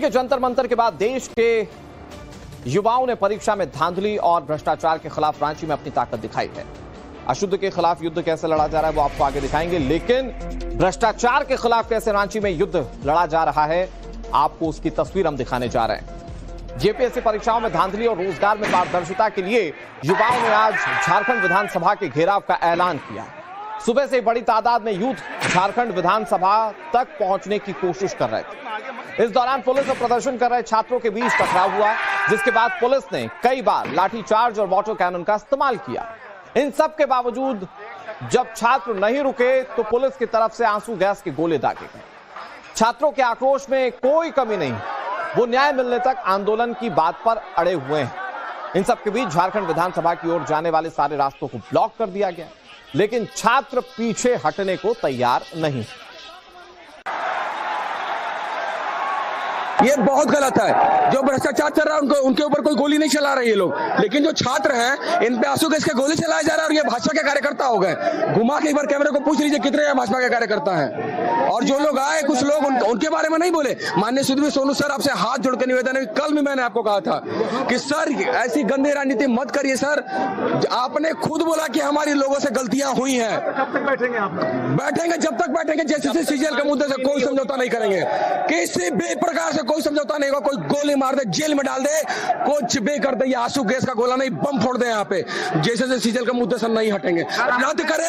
के जंतर मंतर के बाद देश के युवाओं ने परीक्षा में धांधली और भ्रष्टाचार के खिलाफ रांची में अपनी ताकत दिखाई है। अशुद्ध के खिलाफ युद्ध कैसे लड़ा जा रहा है वो आपको आगे दिखाएंगे, लेकिन भ्रष्टाचार के खिलाफ कैसे रांची में युद्ध लड़ा जा रहा है आपको उसकी तस्वीर हम दिखाने जा रहे हैं। जेपीएससी परीक्षाओं में धांधली और रोजगार में पारदर्शिता के लिए युवाओं ने आज झारखंड विधानसभा के घेराव का ऐलान किया। सुबह से बड़ी तादाद में यूथ झारखंड विधानसभा तक पहुंचने की कोशिश कर रहे थे। इस दौरान पुलिस और प्रदर्शन कर रहे छात्रों के बीच टकराव हुआ, जिसके बाद पुलिस ने कई बार लाठीचार्ज और वाटर कैनन का इस्तेमाल किया। इन सब के बावजूद जब छात्र नहीं रुके तो पुलिस की तरफ से आंसू गैस के गोले दागे गए। छात्रों के आक्रोश में कोई कमी नहीं, वो न्याय मिलने तक आंदोलन की बात पर अड़े हुए हैं। इन सब के बीच झारखंड विधानसभा की ओर जाने वाले सारे रास्तों को ब्लॉक कर दिया गया, लेकिन छात्र पीछे हटने को तैयार नहीं। ये बहुत गलत है। जो भ्रष्टाचार चल रहा है उनके ऊपर कोई गोली नहीं चला रहे ये लोग, लेकिन जो छात्र हैं इन पे आंसू गैस के गोली चलाया जा रहा है और ये भाजपा के कार्यकर्ता हो गए। घुमा के एक बार कैमरे को पूछ लीजिए कितने भाजपा के कार्यकर्ता हैं। और जो लोग आए कुछ लोग उनके बारे में नहीं बोले। माननीय सुधीर सोनू सर, आपसे हाथ जोड़ के निवेदन है, कल भी मैंने आपको कहा था कि सर ऐसी गंदी राजनीति मत करिए सर। आपने खुद बोला कि हमारी लोगों से गलतियां हुई हैं। कब तक बैठेंगे आप? बैठेंगे जब तक बैठेंगे जैसे सीजीएल के मुद्दे से कोई समझौता नहीं करेंगे। किसी भी प्रकार से कोई समझौता नहीं होगा। कोई गोली मार दे, जेल में डाल दे, कुछ भी कर दे, ये आंसू गैस का गोला नहीं, बम फोड़ दे यहाँ पे, जैसे सीजीएल के मुद्दे से नहीं हटेंगे। रद्द करे,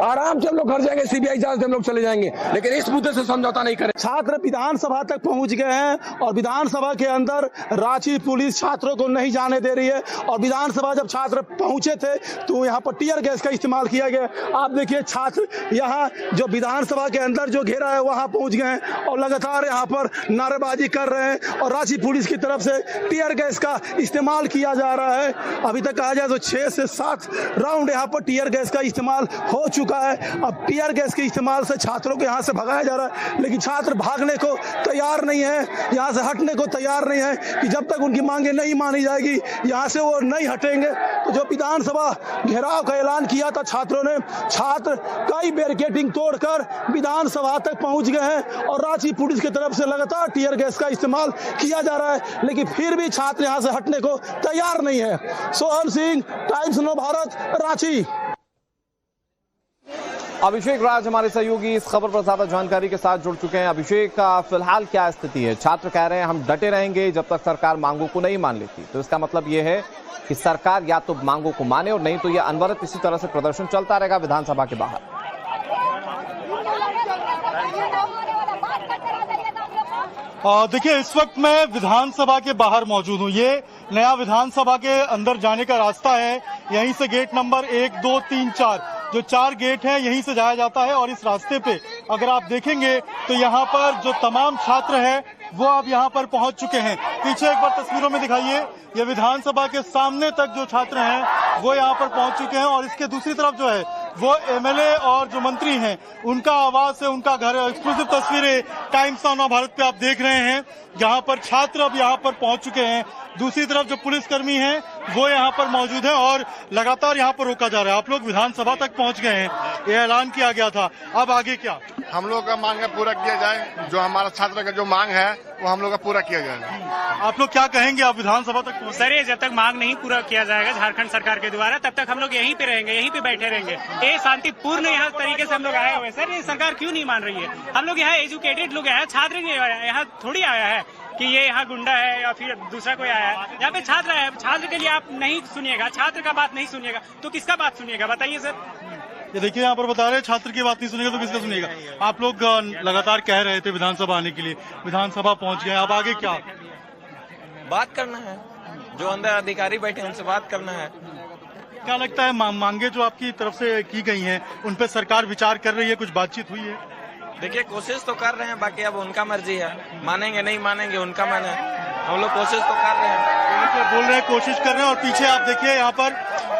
आराम से हम लोग घर जाएंगे, सीबीआई जांच से हम लोग चले जाएंगे, लेकिन इस मुद्दे से समझौता नहीं करें। छात्र विधानसभा तक पहुंच गए हैं और विधानसभा के अंदर रांची पुलिस छात्रों को नहीं जाने दे रही है। और विधानसभा जब छात्र पहुंचे थे तो यहाँ पर टीयर गैस का इस्तेमाल किया गया। आप देखिए छात्र यहाँ जो विधानसभा के अंदर जो घेरा है वहां पहुंच गए हैं और लगातार यहाँ पर नारेबाजी कर रहे हैं और रांची पुलिस की तरफ से टीयर गैस का इस्तेमाल किया जा रहा है। अभी तक कहा जाए तो 6 से 7 राउंड यहाँ पर टीयर गैस का इस्तेमाल हो चुका है। अब टीयर गैस के इस्तेमाल से छात्रों को यहाँ से भगाया जा रहा है, लेकिन छात्र भागने को तैयार नहीं है, यहाँ से हटने को तैयार नहीं है कि जब तक उनकी मांगे नहीं मानी जाएगी यहाँ से वो नहीं हटेंगे। तो जो विधानसभा घेराव का ऐलान किया था छात्रों ने, छात्र कई बैरिकेडिंग तोड़कर विधानसभा तक पहुंच गए हैं और रांची पुलिस की तरफ से लगातार टीयर गैस का इस्तेमाल किया जा रहा है, लेकिन फिर भी छात्र यहां से हटने को तैयार नहीं है। Sohan Singh, Times now Bharat, Ranchi. अभिषेक राज हमारे सहयोगी इस खबर पर ज्यादा जानकारी के साथ जुड़ चुके हैं। अभिषेक, फिलहाल क्या स्थिति है? छात्र कह रहे हैं हम डटे रहेंगे जब तक सरकार मांगों को नहीं मान लेती, तो इसका मतलब यह है कि सरकार या तो मांगों को माने और नहीं तो यह अनवरत इसी तरह से प्रदर्शन चलता रहेगा विधानसभा के बाहर। देखिए, इस वक्त मैं विधानसभा के बाहर मौजूद हूँ। ये नया विधानसभा के अंदर जाने का रास्ता है। यहीं से गेट नंबर 1, 2, 3, 4 जो 4 गेट हैं यहीं से जाया जाता है और इस रास्ते पे अगर आप देखेंगे तो यहाँ पर जो तमाम छात्र हैं वो अब यहाँ पर पहुंच चुके हैं। पीछे एक बार तस्वीरों में दिखाइए, ये विधानसभा के सामने तक जो छात्र हैं वो यहाँ पर पहुंच चुके हैं और इसके दूसरी तरफ जो है वो एमएलए और जो मंत्री हैं उनका आवास है, उनका घर है। एक्सक्लूसिव तस्वीरें टाइम्स ऑफ भारत पे आप देख रहे हैं, जहां पर छात्र अब यहाँ पर पहुंच चुके हैं। दूसरी तरफ जो पुलिसकर्मी हैं वो यहाँ पर मौजूद हैं और लगातार यहाँ पर रोका जा रहा है। आप लोग विधानसभा तक पहुंच गए हैं, ये ऐलान किया गया था, अब आगे क्या? हम लोग का मांग है पूरा किया जाए, जो हमारा छात्र का जो मांग है वो हम लोग का पूरा किया जाएगा। आप लोग क्या कहेंगे? आप विधानसभा तक पहुंच? सर, ये जब तक मांग नहीं पूरा किया जाएगा झारखंड सरकार के द्वारा तब तक हम लोग यहीं पे रहेंगे, यहीं पे बैठे रहेंगे। ये शांतिपूर्ण यहाँ तरीके से हम लोग आए हुए। सर, ये सरकार क्यों नहीं मान रही है? हम लोग यहाँ एजुकेटेड लोग हैं, छात्र नहीं आया, यहाँ थोड़ी आया है कि ये यहाँ गुंडा है या फिर दूसरा कोई आया है। यहाँ पे छात्र है, छात्र के लिए आप नहीं सुनिएगा, छात्र का बात नहीं सुनिएगा तो किसका बात सुनिएगा बताइए सर? ये देखिए, यहाँ पर बता रहे हैं छात्र की बात नहीं सुनेगा तो किसका सुनेगा? आप लोग लगातार कह रहे थे विधानसभा आने के लिए, विधानसभा पहुंच गए, अब आगे क्या? बात करना है, जो अंदर अधिकारी बैठे उनसे बात करना है। क्या लगता है मांगे जो आपकी तरफ से की गई हैं उन पर सरकार विचार कर रही है, कुछ बातचीत हुई है? देखिए, कोशिश तो कर रहे हैं, बाकी अब उनका मर्जी है, मानेंगे नहीं मानेंगे उनका मन है। हम लोग कोशिश तो कर रहे हैं, बोल रहे हैं कोशिश कर रहे हैं। और पीछे आप देखिए यहाँ पर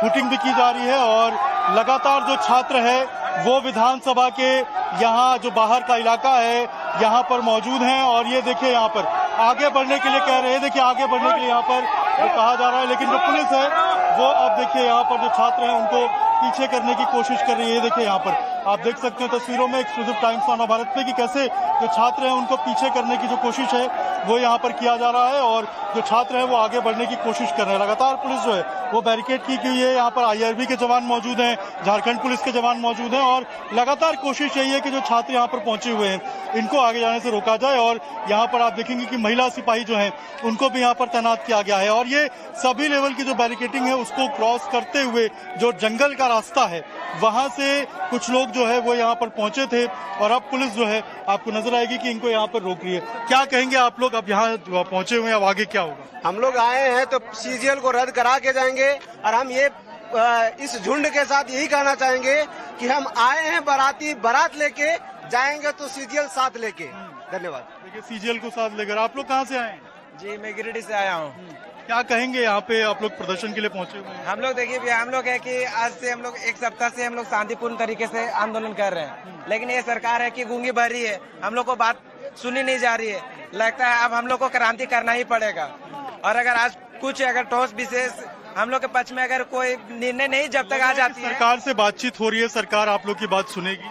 शूटिंग भी की जा रही है और लगातार जो छात्र है वो विधानसभा के यहाँ जो बाहर का इलाका है यहाँ पर मौजूद हैं और ये देखिए यहाँ पर आगे बढ़ने के लिए कह रहे हैं। देखिए, आगे बढ़ने के लिए यहाँ पर वो कहा जा रहा है, लेकिन जो पुलिस है वो अब देखिए यहाँ पर जो छात्र हैं उनको पीछे करने की कोशिश कर रही है। देखिए यहाँ पर आप देख सकते हैं तस्वीरों में, एक्सक्लूसिव टाइम्स ऑफ भारत पे कि कैसे जो छात्र हैं उनको पीछे करने की जो कोशिश है वो यहाँ पर किया जा रहा है और जो छात्र हैं वो आगे बढ़ने की कोशिश कर रहे हैं। लगातार पुलिस जो है वो बैरिकेड की हुई है। यहाँ पर IRB के जवान मौजूद हैं, झारखंड पुलिस के जवान मौजूद हैं और लगातार कोशिश यही है कि जो छात्र यहाँ पर पहुंचे हुए हैं इनको आगे जाने से रोका जाए। और यहाँ पर आप देखेंगे कि महिला सिपाही जो हैं उनको भी यहाँ पर तैनात किया गया है और ये सभी लेवल की जो बैरिकेडिंग है उसको क्रॉस करते हुए जो जंगल का रास्ता है वहां से कुछ लोग जो है वो यहाँ पर पहुंचे थे और अब पुलिस जो है आपको नजर आएगी कि इनको यहाँ पर रोक रही है। क्या कहेंगे आप लोग, अब यहाँ पहुंचे हुए हैं, अब आगे क्या होगा? हम लोग आए हैं तो CGL को रद्द करा के जाएंगे और हम ये इस झुंड के साथ यही कहना चाहेंगे कि हम आए हैं बाराती, बारात लेके जाएंगे तो CGL साथ लेके। धन्यवाद। देखिए CGL को साथ लेकर आप लोग कहाँ से आए हैं? जी मैं गिरिडीह से आया हूँ। क्या कहेंगे, यहाँ पे आप लोग प्रदर्शन के लिए पहुंचे हुए हैं? हम लोग देखिए भैया, हम लोग है कि आज से हम लोग एक सप्ताह से हम लोग शांतिपूर्ण तरीके से आंदोलन कर रहे हैं, लेकिन ये सरकार है कि गूंगी बहरी है, हम लोग को बात सुनी नहीं जा रही है। लगता है अब हम लोग को क्रांति करना ही पड़ेगा और अगर आज कुछ अगर ठोस विशेष हम लोग के पक्ष में अगर कोई निर्णय नहीं जब तक आ जाती है। सरकार से बातचीत हो रही है, सरकार आप लोग की बात सुनेगी?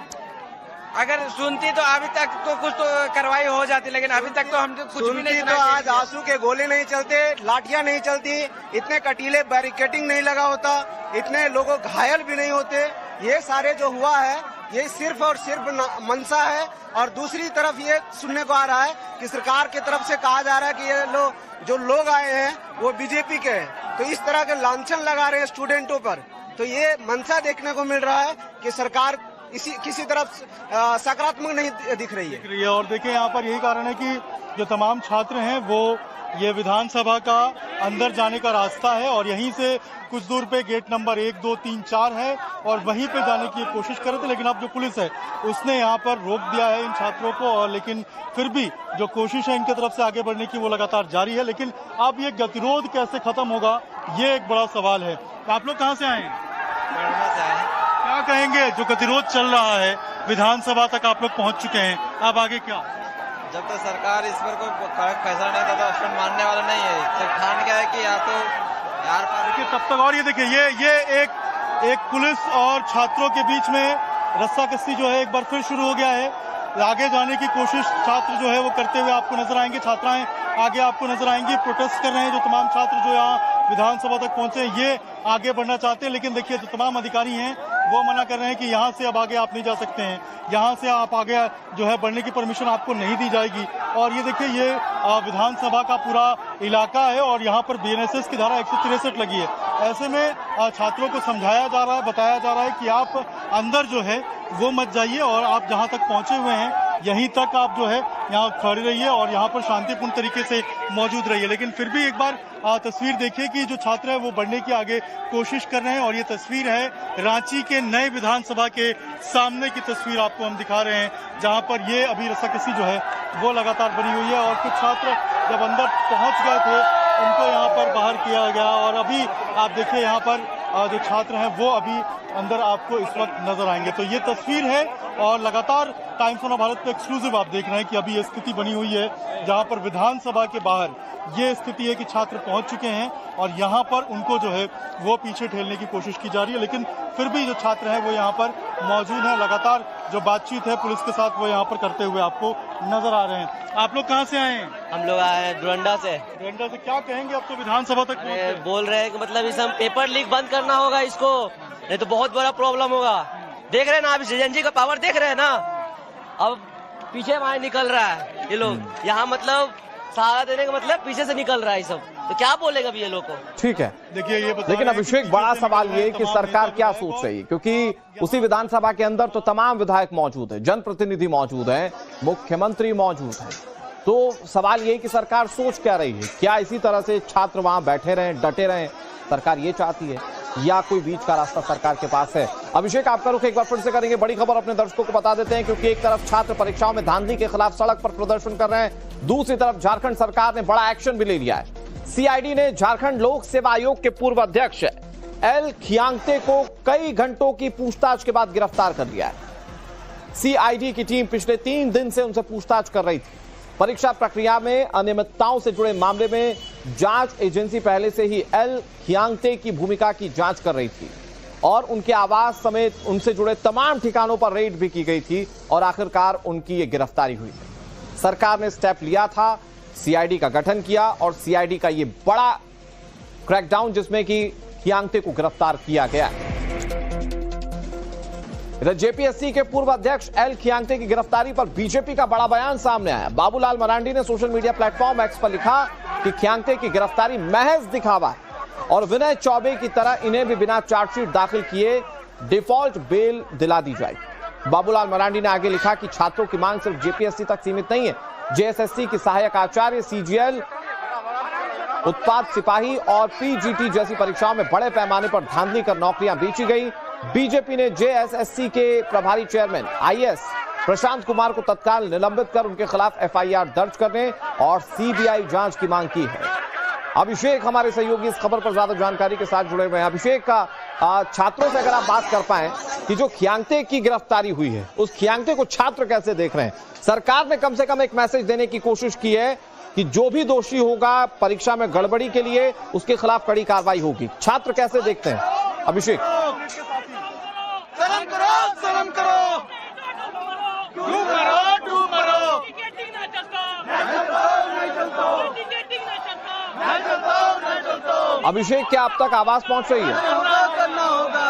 अगर सुनती तो अभी तक तो कुछ तो कार्रवाई हो जाती, लेकिन अभी तक तो हम कुछ भी नहीं। तो आज आंसू के गोले नहीं चलते, लाठियां नहीं चलती, इतने कटीले बैरिकेडिंग नहीं लगा होता, इतने लोगों घायल भी नहीं होते। ये सारे जो हुआ है ये सिर्फ और सिर्फ मंशा है। और दूसरी तरफ ये सुनने को आ रहा है कि सरकार की तरफ से कहा जा रहा है कि ये जो लोग आए हैं वो बीजेपी के हैं, तो इस तरह के लांछन लगा रहे हैं स्टूडेंटों पर। तो ये मंशा देखने को मिल रहा है कि सरकार किसी तरफ सकारात्मक नहीं दिख रही है। और देखिए यहाँ पर यही कारण है कि जो तमाम छात्र हैं वो ये विधानसभा का अंदर जाने का रास्ता है और यहीं से कुछ दूर पे गेट नंबर 1, 2, 3, 4 है और वहीं पे जाने की कोशिश कर रहे थे, लेकिन अब जो पुलिस है उसने यहाँ पर रोक दिया है इन छात्रों को। और लेकिन फिर भी जो कोशिश है इनकी तरफ से आगे बढ़ने की वो लगातार जारी है। लेकिन अब ये गतिरोध कैसे खत्म होगा ये एक बड़ा सवाल है। आप लोग कहाँ से आए हैं? क्या कहेंगे, जो गतिरोध चल रहा है विधानसभा तक आप लोग पहुंच चुके हैं, अब आगे क्या? जब तक सरकार इस पर कोई कड़क फैसला नहीं था तो मानने वाला नहीं है। सब ठान गया है कि या तो यार देखिए तब तक। और ये देखिए ये एक पुलिस और छात्रों के बीच में रस्साकसी जो है एक बार फिर शुरू हो गया है। आगे जाने की कोशिश छात्र जो है वो करते हुए आपको नजर आएंगे, छात्राएं आगे आपको नजर आएंगी, प्रोटेस्ट कर रहे हैं। जो तमाम छात्र जो यहाँ विधानसभा तक पहुंचे ये आगे बढ़ना चाहते हैं, लेकिन देखिए जो तमाम अधिकारी हैं वो मना कर रहे हैं कि यहाँ से अब आगे आप नहीं जा सकते हैं, यहाँ से आप आगे जो है बढ़ने की परमिशन आपको नहीं दी जाएगी। और ये देखिए ये विधानसभा का पूरा इलाका है और यहाँ पर BNSS की धारा 163 लगी है। ऐसे में छात्रों को समझाया जा रहा है, बताया जा रहा है कि आप अंदर जो है वो मत जाइए और आप जहाँ तक पहुँचे हुए हैं यहीं तक आप जो है यहाँ खड़े रहिए और यहाँ पर शांतिपूर्ण तरीके से मौजूद रहिए। लेकिन फिर भी एक बार तस्वीर देखिए कि जो छात्र है वो बढ़ने की आगे कोशिश कर रहे हैं और ये तस्वीर है रांची के नए विधानसभा के सामने की तस्वीर आपको हम दिखा रहे हैं, जहाँ पर ये अभी रस्साकसी जो है वो लगातार बनी हुई है और कुछ छात्र जब अंदर पहुँच गए थे उनको यहाँ पर बाहर किया गया और अभी आप देखिए यहाँ पर जो छात्र हैं वो अभी अंदर आपको इस वक्त नजर आएंगे। तो ये तस्वीर है और लगातार टाइम्स ऑफ भारत पे एक्सक्लूसिव आप देख रहे हैं कि अभी ये स्थिति बनी हुई है जहां पर विधानसभा के बाहर ये स्थिति है कि छात्र पहुंच चुके हैं और यहां पर उनको जो है वो पीछे ठेलने की कोशिश की जा रही है, लेकिन फिर भी जो छात्र हैं वो यहाँ पर मौजूद हैं। लगातार जो बातचीत है पुलिस के साथ वो यहाँ पर करते हुए आपको नजर आ रहे हैं। आप लोग कहाँ से आए हैं? हम लोग आए हैं डोरंडा से। डोरंडा से क्या कहेंगे, अब तो विधानसभा तक बोल रहे हैं कि मतलब इस हम पेपर लीक बंद करना होगा इसको, नहीं तो बहुत बड़ा प्रॉब्लम होगा। देख रहे हैं ना, अभी जेएनजी का पावर देख रहे हैं ना, अब पीछे वहाँ निकल रहा है ये लोग, यहाँ मतलब सहारा देने का मतलब पीछे से निकल रहा है सब, तो क्या बोलेगा अभी ये लोग को? ठीक है, देखिए ये लेकिन अभिषेक बड़ा सवाल ये कि सरकार क्या सोच रही है, क्योंकि उसी विधानसभा के अंदर तो तमाम विधायक मौजूद है, जनप्रतिनिधि मौजूद है, मुख्यमंत्री मौजूद है। तो सवाल ये कि सरकार सोच क्या रही है, क्या इसी तरह से छात्र वहां बैठे रहें, डटे रहें, सरकार ये चाहती है, या कोई बीच का रास्ता सरकार के पास है? अभिषेक आपका रुख एक बार फिर से करेंगे। बड़ी खबर अपने दर्शकों को बता देते हैं, क्योंकि एक तरफ छात्र परीक्षाओं में धांधली के खिलाफ सड़क पर प्रदर्शन कर रहे हैं, दूसरी तरफ झारखंड सरकार ने बड़ा एक्शन भी ले लिया है। सीआईडी ने झारखंड लोक सेवा आयोग के पूर्व अध्यक्ष एल खियांगते को कई घंटों की पूछताछ के बाद गिरफ्तार कर लिया है। सीआईडी की टीम पिछले 3 दिन से उनसे पूछताछ कर रही थी। परीक्षा प्रक्रिया में अनियमितताओं से जुड़े मामले में जांच एजेंसी पहले से ही एल खियांगते की भूमिका की जांच कर रही थी और उनके आवास समेत उनसे जुड़े तमाम ठिकानों पर रेड भी की गई थी और आखिरकार उनकी ये गिरफ्तारी हुई। सरकार ने स्टेप लिया था, सीआईडी का गठन किया और सीआईडी का ये बड़ा क्रैकडाउन जिसमें कि खियांगते को गिरफ्तार किया गया। इधर जेपीएससी के पूर्व अध्यक्ष एल खियांगते की गिरफ्तारी पर बीजेपी का बड़ा बयान सामने आया। बाबूलाल मरांडी ने सोशल मीडिया प्लेटफॉर्म एक्स पर लिखा कि खियांगते की गिरफ्तारी महज दिखावा है और विनय चौबे की तरह इन्हें भी बिना चार्जशीट दाखिल किए डिफॉल्ट बेल दिला दी जाएगी। बाबूलाल मरांडी ने आगे लिखा कि छात्रों की मांग सिर्फ जेपीएससी तक सीमित नहीं है। जेएसएससी की सहायक आचार्य, सीजीएल, उत्पाद सिपाही और पीजीटी जैसी परीक्षाओं में बड़े पैमाने पर धांधली कर नौकरियां बेची गई। बीजेपी ने जेएसएससी के प्रभारी चेयरमैन आईएएस प्रशांत कुमार को तत्काल निलंबित कर उनके खिलाफ एफआईआर दर्ज करने और सीबीआई जांच की मांग की है। अभिषेक हमारे सहयोगी इस खबर पर ज्यादा जानकारी के साथ जुड़े हुए हैं। अभिषेक, का छात्रों से अगर आप बात कर पाए कि जो खियांगते की गिरफ्तारी हुई है उस खियांगते को छात्र कैसे देख रहे हैं? सरकार ने कम से कम एक मैसेज देने की कोशिश की है कि जो भी दोषी होगा परीक्षा में गड़बड़ी के लिए उसके खिलाफ कड़ी कार्रवाई होगी। छात्र कैसे देखते हैं? अभिषेक, शर्म करो, शर्म करो, क्यों मरो, क्यों मरो, अभिषेक, क्या अब तक आवाज पहुंच रही है? करना होगा।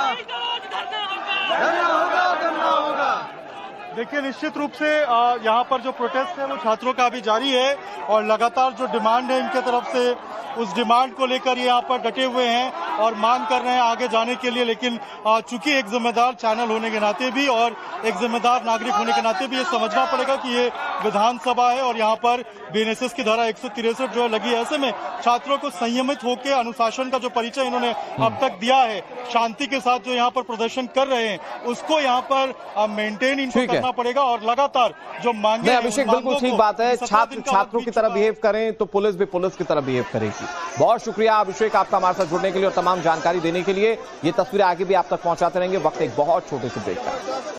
देखिए, निश्चित रूप से यहाँ पर जो प्रोटेस्ट है वो छात्रों का अभी जारी है और लगातार जो डिमांड है इनके तरफ से उस डिमांड को लेकर ये यहाँ पर डटे हुए हैं और मांग कर रहे हैं आगे जाने के लिए। लेकिन चूंकि एक जिम्मेदार चैनल होने के नाते भी और एक जिम्मेदार नागरिक होने के नाते भी ये समझना पड़ेगा कि ये विधानसभा है और यहाँ पर बीएनएसएस की धारा 163 जो है लगी है। ऐसे में छात्रों को संयमित होकर अनुशासन का जो परिचय इन्होंने अब तक दिया है, शांति के साथ जो यहाँ पर प्रदर्शन कर रहे हैं उसको यहाँ पर मेंटेन इनको करना पड़ेगा और लगातार जो मांगे। अभिषेक, बिल्कुल ठीक बात है। छात्र छात्रों की तरह बिहेव करें तो पुलिस भी पुलिस की तरह बिहेव करेगी। बहुत शुक्रिया अभिषेक आपका हमारे साथ जुड़ने के लिए और तमाम जानकारी देने के लिए। ये तस्वीरें आगे भी आप तक पहुंचाते रहेंगे। वक्त एक बहुत छोटे से ब्रेक का।